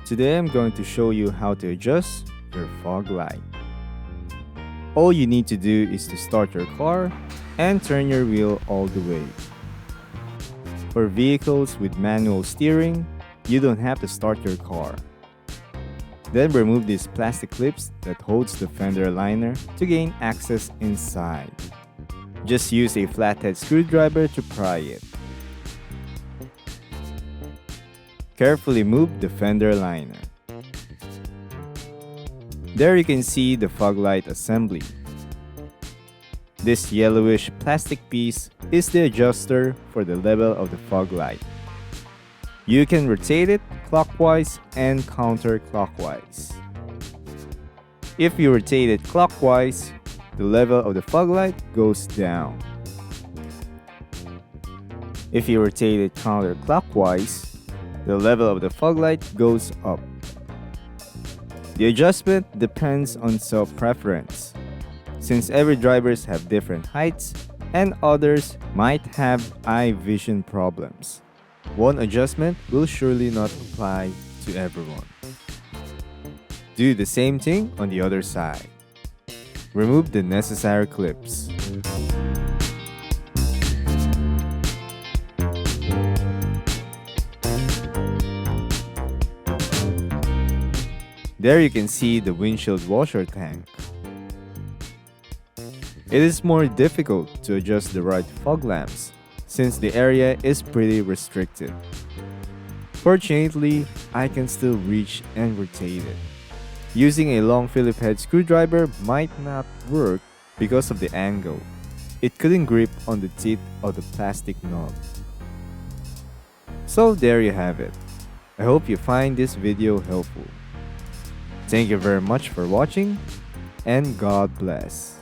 Today I'm going to show you how to adjust your fog light. All you need to do is to start your car and turn your wheel all the way. For vehicles with manual steering, you don't have to start your car. Then remove these plastic clips that holds the fender liner to gain access inside. Just use a flathead screwdriver to pry it. Carefully move the fender liner. There you can see the fog light assembly. This yellowish plastic piece is the adjuster for the level of the fog light. You can rotate it clockwise and counterclockwise. If you rotate it clockwise, the level of the fog light goes down. If you rotate it counterclockwise, the level of the fog light goes up. The adjustment depends on self-preference, since every drivers have different heights and others might have eye vision problems. One adjustment will surely not apply to everyone. Do the same thing on the other side. Remove the necessary clips. There you can see the windshield washer tank. It is more difficult to adjust the right fog lamps since the area is pretty restricted. Fortunately, I can still reach and rotate it. Using a long Phillips head screwdriver might not work because of the angle. It couldn't grip on the teeth of the plastic knob. So there you have it. I hope you find this video helpful. Thank you very much for watching, and God bless.